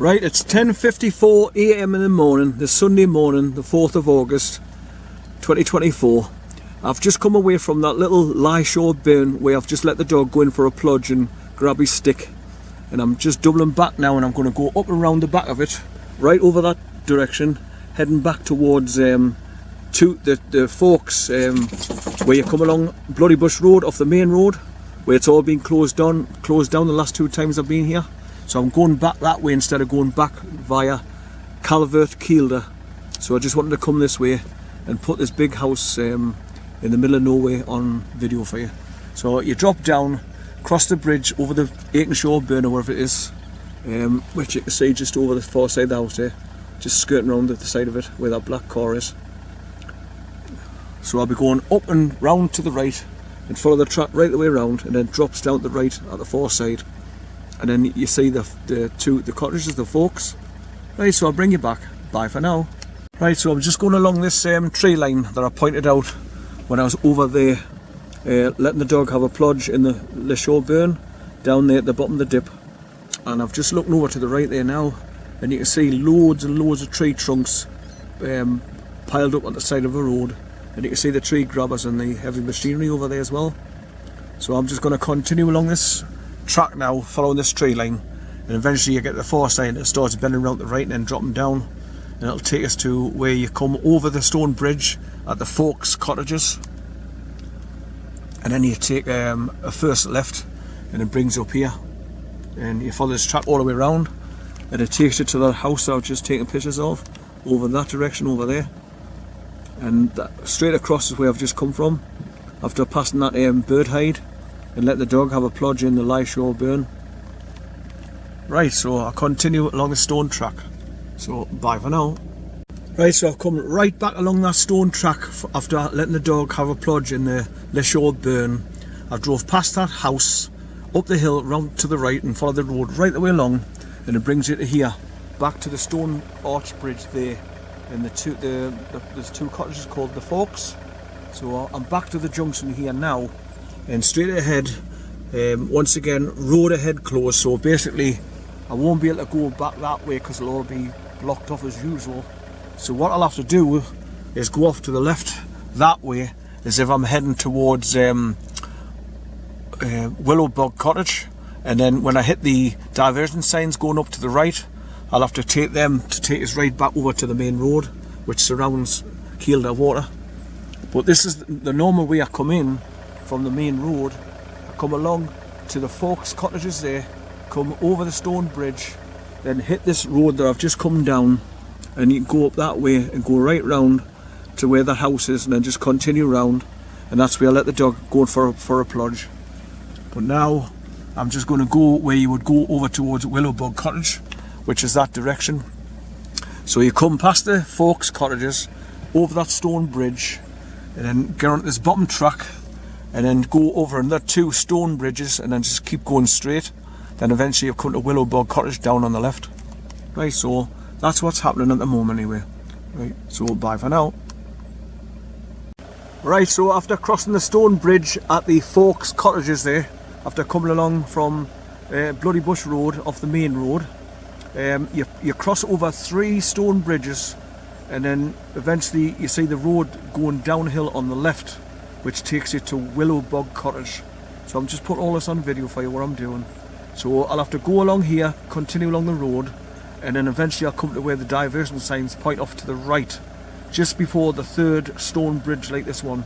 Right, it's 10:54 AM in the morning, this Sunday morning, the 4th of August 2024. I've just come away from that little LISHAW burn where I've just let the dog go in for a plodge and grab his stick. And I'm just doubling back now, and I'm going to go up and around the back of it, right over that direction, heading back towards the forks where you come along Bloody Bush Road off the main road, where it's all been closed down the last 2 times I've been here. So I'm going back that way instead of going back via Calvert, Kielder. So I just wanted to come this way and put this big house in the middle of nowhere on video for you. So you drop down, cross the bridge over the LISHAW Burn or wherever it is, which you can see just over the far side of the house there, just skirting around at the side of it where that black car is. So I'll be going up and round to the right and follow the track right the way around, and then drops down to the right at the far side. And then you see the cottages, the forks. Right, so I'll bring you back. Bye for now. Right, so I'm just going along this tree line that I pointed out when I was over there, letting the dog have a plodge in the LISHAW Burn down there at the bottom of the dip. And I've just looked over to the right there now, and you can see loads and loads of tree trunks piled up on the side of the road. And you can see the tree grabbers and the heavy machinery over there as well. So I'm just going to continue along this track now, following this tree line, and eventually you get to the far side and it starts bending around to the right and then dropping down, and it'll take us to where you come over the stone bridge at the Forks cottages, and then you take a first left and it brings you up here, and you follow this track all the way around, and it takes you to the house that I've just taken pictures of over that direction over there, and that, straight across is where I've just come from after passing that bird hide and let the dog have a plodge in the LISHAW Burn. Right, so I'll continue along the stone track. So bye for now. Right, so I've come right back along that stone track after letting the dog have a plodge in the LISHAW Burn. I drove past that house, up the hill, round to the right, and followed the road right the way along, and it brings you to here, back to the stone arch bridge there, and there's 2 cottages called the Forks. So I'm back to the junction here now, and straight ahead, once again, road ahead closed, so basically I won't be able to go back that way because it'll all be blocked off as usual. So what I'll have to do is go off to the left that way, as if I'm heading towards Willow Bog Cottage, and then when I hit the diversion signs going up to the right, I'll have to take them to take us right back over to the main road which surrounds Kielder Water. But this is the normal way I come in from the main road. I come along to the Forks cottages there, come over the stone bridge, then hit this road that I've just come down, and you can go up that way and go right round to where the house is, and then just continue round, and that's where I let the dog go for a plodge. But now I'm just going to go where you would go over towards Willow Bog Cottage, which is that direction. So you come past the Forks cottages, over that stone bridge, and then get on this bottom track, and then go over another 2 stone bridges, and then just keep going straight. Then eventually you'll come to Willow Bog Cottage down on the left. Right, so that's what's happening at the moment anyway. Right, so bye for now. Right, so after crossing the stone bridge at the Forks cottages there, after coming along from Bloody Bush Road off the main road, you cross over 3 stone bridges, and then eventually you see the road going downhill on the left, which takes you to Willow Bog Cottage. So I'm just putting all this on video for you, what I'm doing. So I'll have to go along here, continue along the road, and then eventually I'll come to where the diversion signs point off to the right, just before the 3rd stone bridge like this one.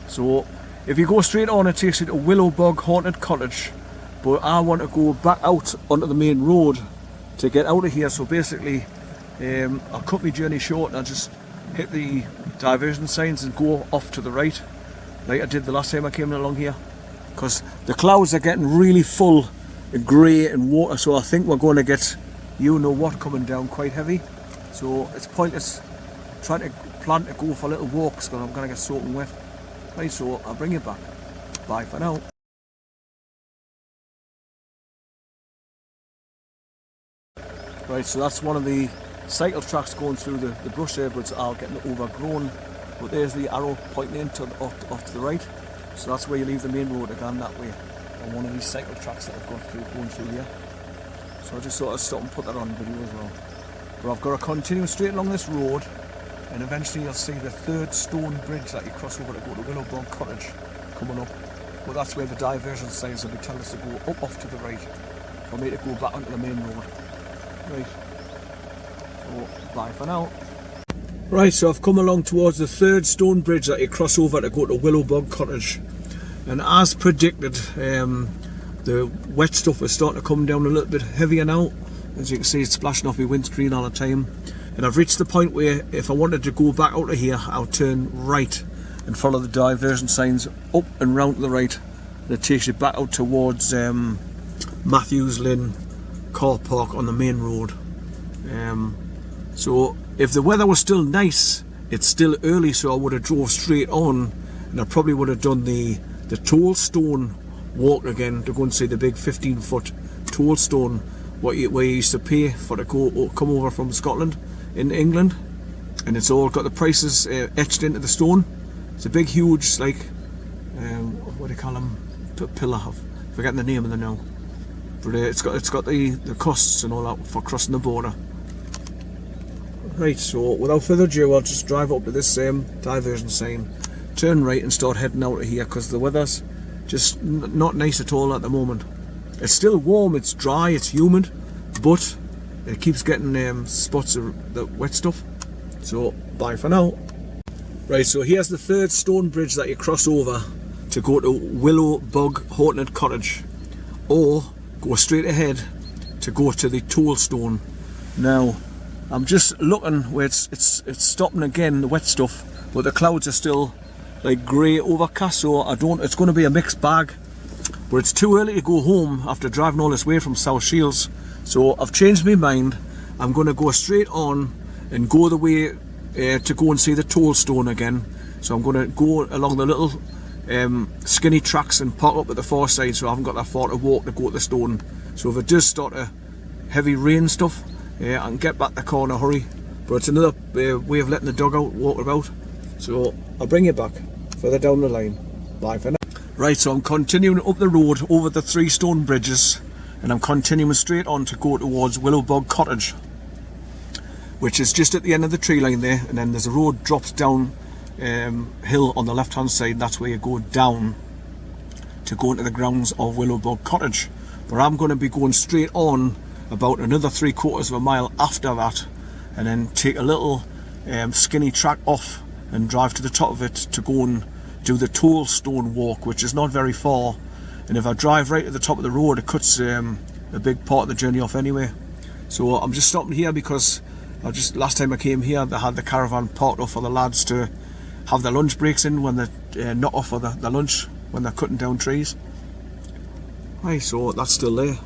So if you go straight on, it takes you to Willow Bog Haunted Cottage, but I want to go back out onto the main road to get out of here. So basically I'll cut my journey short and I'll just hit the diversion signs and go off to the right, like I did the last time I came along here, because the clouds are getting really full and grey and water, so I think we're going to get you know what coming down quite heavy. So it's pointless trying to plan to go for little walks because I'm going to get soaking wet. Right, so I'll bring you back. Bye for now. Right, so that's one of the cycle tracks going through the brush there, but it's all getting overgrown. But there's the arrow pointing in off to the right. So that's where you leave the main road again that way, on one of these cycle tracks that I've got going through here. So I just sort of stop and put that on video as well. But I've got to continue straight along this road, and eventually you'll see the third stone bridge that you cross over to go to Willowbog Cottage coming up. But that's where the diversion signs will be telling us to go up off to the right for me to go back onto the main road. Right, so bye for now. Right, so I've come along towards the third stone bridge that you cross over to go to Willowbog Cottage, and as predicted, the wet stuff is starting to come down a little bit heavier now. As you can see, it's splashing off my windscreen all the time, and I've reached the point where if I wanted to go back out of here, I'll turn right and follow the diversion signs up and round to the right, and it takes you back out towards Matthews Lynn car park on the main road. So if the weather was still nice, it's still early, so I would have drove straight on, and I probably would have done the tollstone walk again to go and see the big 15-foot tollstone where you used to pay for to come over from Scotland in England, and it's all got the prices etched into the stone. It's a big, huge, like what do you call them? Pillar. I'm forgetting the name of the now, but it's got the costs and all that for crossing the border. Right, so without further ado, I'll just drive up to this diversion sign, turn right, and start heading out of here because the weather's just not nice at all at the moment. It's still warm, it's dry, it's humid, but it keeps getting spots of the wet stuff. So bye for now. Right, so here's the third stone bridge that you cross over to go to Willowbog Haunted Cottage, or go straight ahead to go to the tollstone. Now I'm just looking where it's stopping again, the wet stuff, but the clouds are still like grey overcast, so it's going to be a mixed bag. But it's too early to go home after driving all this way from South Shields, so I've changed my mind. I'm going to go straight on and go the way to go and see the tollstone again. So I'm going to go along the little skinny tracks and park up at the far side, so I haven't got that far to walk to go to the stone. So if it does start a heavy rain stuff, I can get back the car in a hurry. But it's another way of letting the dog out, walk about. So I'll bring you back further down the line. Bye for now. Right, so I'm continuing up the road over the 3 stone bridges, and I'm continuing straight on to go towards Willowbog Cottage, which is just at the end of the tree line there, and then there's a road drops down hill on the left hand side. That's where you go down to go into the grounds of Willowbog Cottage. But I'm going to be going straight on about another 3/4 of a mile after that, and then take a little skinny track off and drive to the top of it to go and do the tollstone walk, which is not very far, and if I drive right at the top of the road, it cuts a big part of the journey off anyway. So I'm just stopping here because last time I came here, they had the caravan parked off for the lads to have their lunch breaks in when they're not off for the lunch when they're cutting down trees. Right, so that's still there,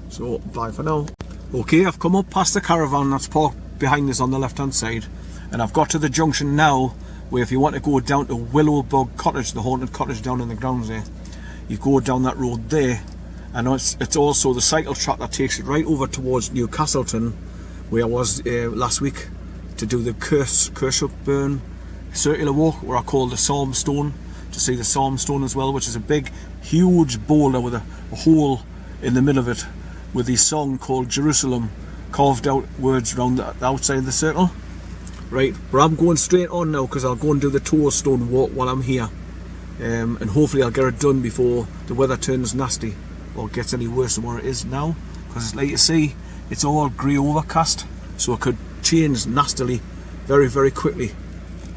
so bye for now. Okay, I've come up past the caravan that's parked behind us on the left hand side, and I've got to the junction now where if you want to go down to Willowbog Cottage, the haunted cottage down in the grounds there, you go down that road there, and it's also the cycle track that takes it right over towards Newcastleton, where I was last week to do the LISHAW Burn circular walk, where I call the Psalm Stone, to see the Psalm Stone as well, which is a big huge boulder with a hole in the middle of it with the song called Jerusalem carved out words around the outside of the circle. Right, but I'm going straight on now because I'll go and do the tollstone walk while I'm here, and hopefully I'll get it done before the weather turns nasty or gets any worse than what it is now, because like you see, it's all grey overcast, so it could change nastily very, very quickly.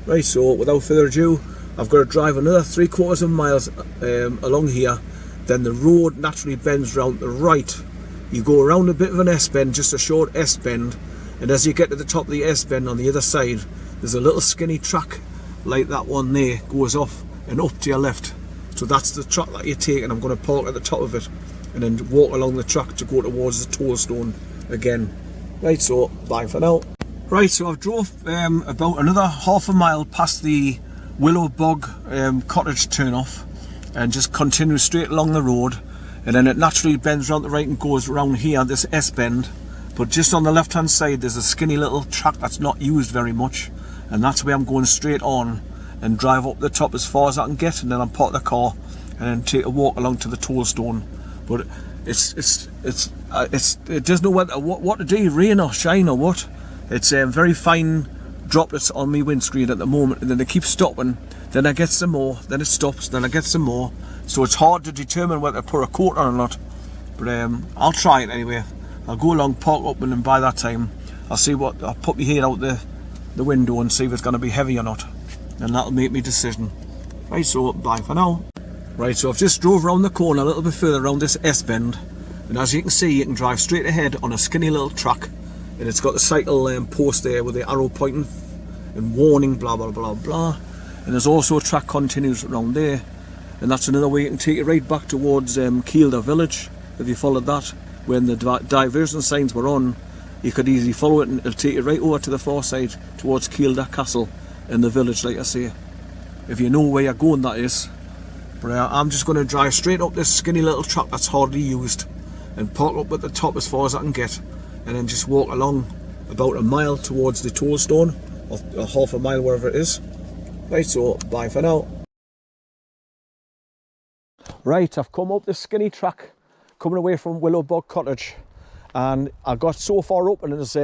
Right, so without further ado, I've got to drive another 3/4 of miles along here. Then the road naturally bends round the right. You go around a bit of an S-bend, just a short S-bend, and as you get to the top of the S-bend on the other side, there's a little skinny track like that one there, goes off and up to your left. So that's the track that you take, and I'm going to park at the top of it and then walk along the track to go towards the tollstone again. Right, so bye for now. Right, so I've drove about another half a mile past the Willowbog Cottage turn off and just continue straight along the road, and then it naturally bends around the right and goes around here, this S-bend. But just on the left hand side there's a skinny little track that's not used very much, and that's where I'm going straight on and drive up the top as far as I can get, and then I'll park the car and then take a walk along to the tollstone. But it doesn't know what to do, rain or shine or what. It's very fine droplets on my windscreen at the moment, and then they keep stopping. Then I get some more, then it stops, then I get some more. So it's hard to determine whether to put a coat on or not. But I'll try it anyway. I'll go along, park up, and then by that time I'll put my head out the window and see if it's going to be heavy or not, and that'll make me decision. Right, so bye for now. Right, so I've just drove around the corner a little bit further around this S-bend, and as you can see, you can drive straight ahead on a skinny little track, and it's got the cycle post there with the arrow pointing and warning, blah blah blah blah. And there's also a track continues around there, and that's another way you can take it right back towards Kielder village. If you followed that, when the diversion signs were on, you could easily follow it and it'll take you right over to the far side towards Kielder Castle and the village, like I say. If you know where you're going, that is. But I'm just going to drive straight up this skinny little track that's hardly used and park up at the top as far as I can get, and then just walk along about a mile towards the tollstone, or half a mile, wherever it is. Right, so bye for now. Right, I've come up this skinny track coming away from Willowbog Cottage, and I got so far up and there's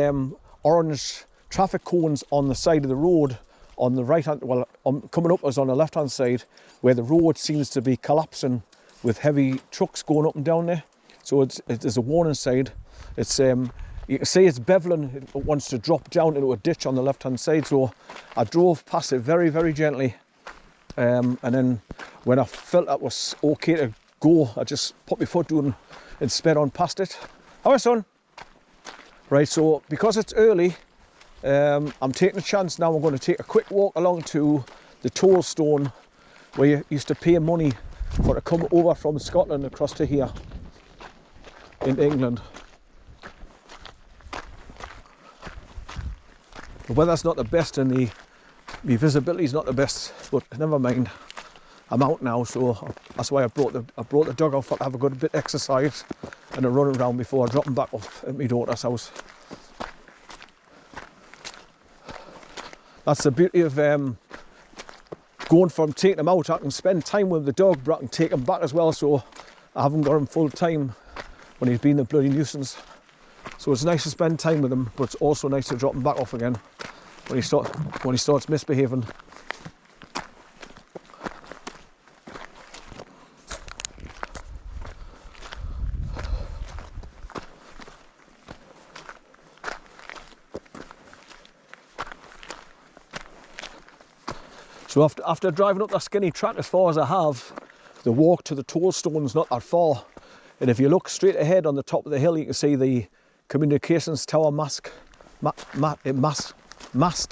orange traffic cones on the side of the road on the right hand, well, coming up was on the left hand side, where the road seems to be collapsing with heavy trucks going up and down there. So there's a warning sign. It's you can see it's beveling. It wants to drop down into a ditch on the left hand side, so I drove past it very, very gently, and then when I felt that was okay to go, I just put my foot down and sped on past it. Hi, son. Right, so because it's early, I'm taking a chance now. I'm going to take a quick walk along to the tollstone where you used to pay money for to come over from Scotland across to here in England. The weather's not the best and the visibility's not the best, but never mind. I'm out now, so that's why I brought the dog out, for to have a good bit of exercise and a run around before I drop him back off at my daughter's house. That's the beauty of going from taking him out. I can spend time with the dog, but I can take him back as well, so I haven't got him full time when he's been a bloody nuisance. So it's nice to spend time with him, but it's also nice to drop him back off again when he starts misbehaving. So after driving up that skinny track as far as I have, the walk to the tollstone's not that far. And if you look straight ahead on the top of the hill, you can see the communications tower mast.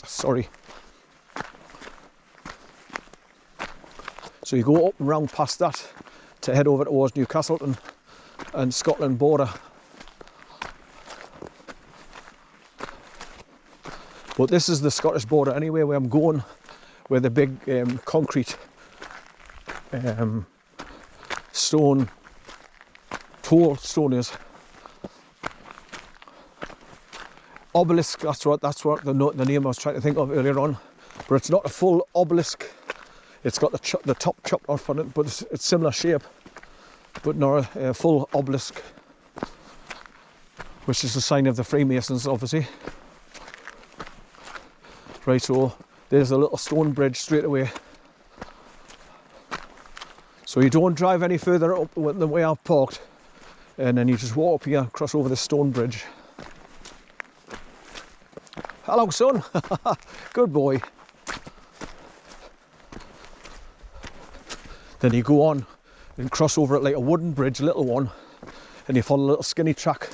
Sorry. So you go up and round past that to head over towards Newcastle and Scotland border. But this is the Scottish border anyway, where I'm going, where the big concrete tollstone is. Obelisk, that's what the name I was trying to think of earlier on, but it's not a full obelisk. It's got the top chopped off on it, but it's similar shape, but not a full obelisk, which is a sign of the Freemasons, obviously. Right, so there's a little stone bridge straight away. So you don't drive any further up than the way I've parked, and then you just walk up here, cross over the stone bridge. Hello, son. Good boy. Then you go on and cross over it like a wooden bridge, a little one, and you follow a little skinny track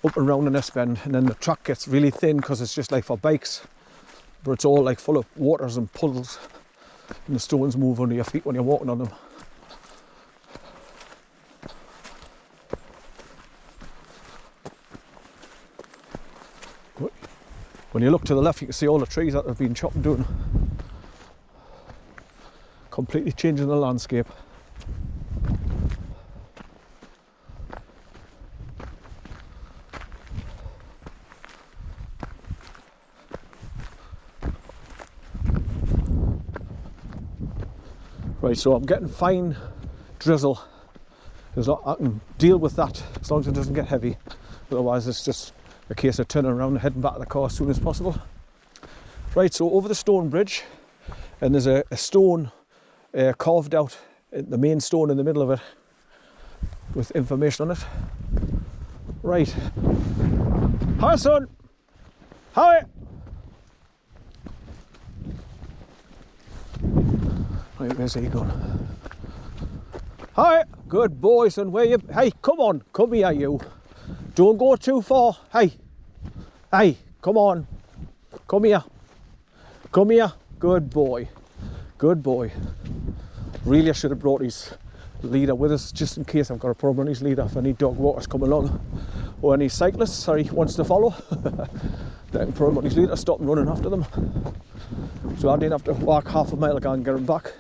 up and round an S-bend, and then the track gets really thin because it's just like for bikes, but it's all like full of waters and puddles, and the stones move under your feet when you're walking on them. When you look to the left, you can see all the trees that have been chopped down, completely changing the landscape. Right, so I'm getting fine drizzle As long, I can deal with that as long as it doesn't get heavy. Otherwise it's just a case of turning around and heading back to the car as soon as possible. Right, so over the stone bridge, and there's a stone carved out, the main stone in the middle of it, with information on it. Right. Hi son! Hi! Right, where's he going? Hi! Good boy son, where you? Hey, come on, come here you. Don't go too far. Hey! Hey, come on. Come here. Come here. Good boy. Good boy. Really, I should have brought his leader with us just in case I've got a problem on his leader if any dog walkers come along or any cyclists, sorry, wants to follow. Then I can put him on his leader, stop and running after them. So I didn't have to walk half a mile ago and get him back.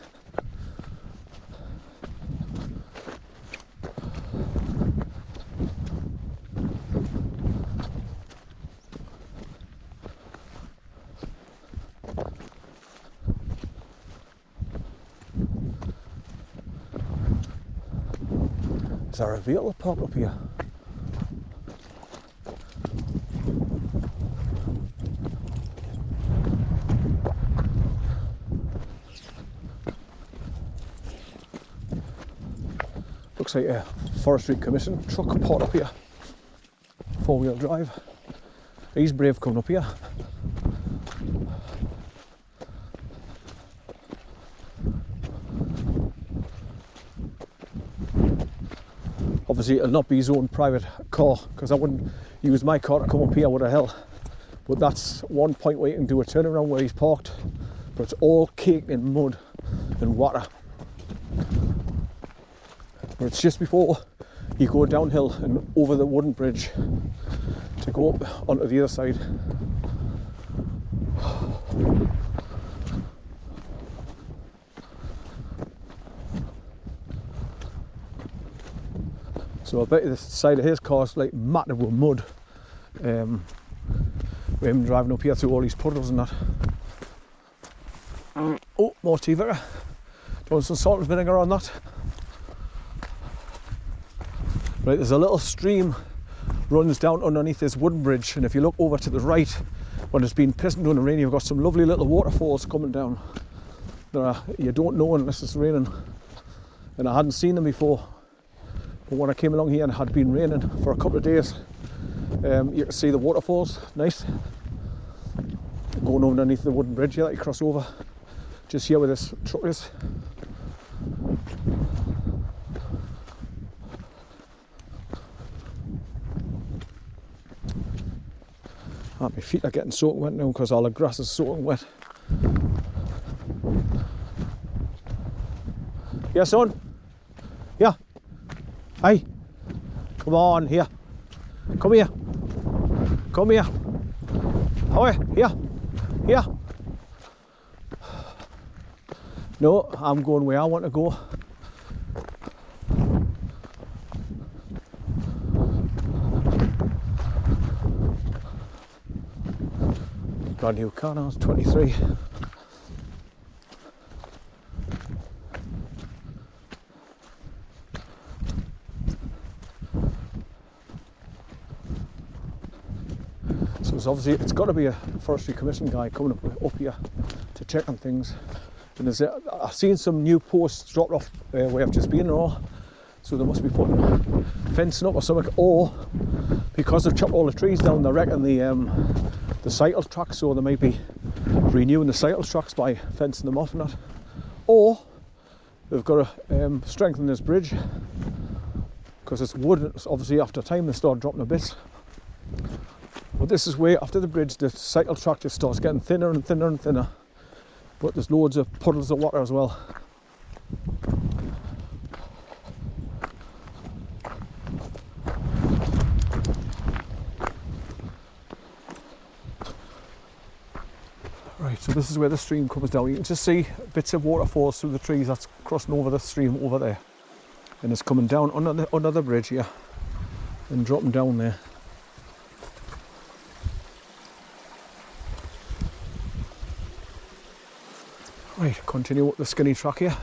Is there a vehicle parked up here? Looks like a Forestry Commission truck parked up here. 4-wheel drive. He's brave coming up here. Obviously it'll not be his own private car, because I wouldn't use my car to come up here with a hell. But that's one point where you can do a turnaround where he's parked, but it's all caked in mud and water. But it's just before you go downhill and over the wooden bridge to go up onto the other side. So I bet the side of his car is like matted with mud. With him driving up here through all these puddles and that. Oh, more tea vicar. Do you want some salt and vinegar on that? Right, there's a little stream runs down underneath this wooden bridge, and if you look over to the right, when it's been pissing down the rain, you've got some lovely little waterfalls coming down. You don't know unless it's raining, and I hadn't seen them before. But when I came along here and it had been raining for a couple of days, you can see the waterfalls, nice. Going underneath the wooden bridge here that you cross over, just here where this truck is. My feet are getting soaking wet now because all the grass is soaking wet. Yeah, son? Yeah. Hey. Come on, here. Come here. Come here. Hi, here. Here. No, I'm going where I want to go. Brand new car now, it's 23. So it's obviously, it's got to be a Forestry Commission guy coming up here to check on things. And I've seen some new posts dropped off where I've just been and all. So they must be putting fencing up or something, or because they've chopped all the trees down, they reckon the cycle tracks, so they might be renewing the cycle tracks by fencing them off and that. Or they've got to strengthen this bridge because it's wood. It's obviously after time they start dropping a bit. But this is where after the bridge the cycle track just starts getting thinner and thinner and thinner. But there's loads of puddles of water as well. Right, so this is where the stream comes down. You can just see bits of waterfalls through the trees that's crossing over the stream over there. And it's coming down under the bridge here and dropping down there. Right, continue up the skinny track here.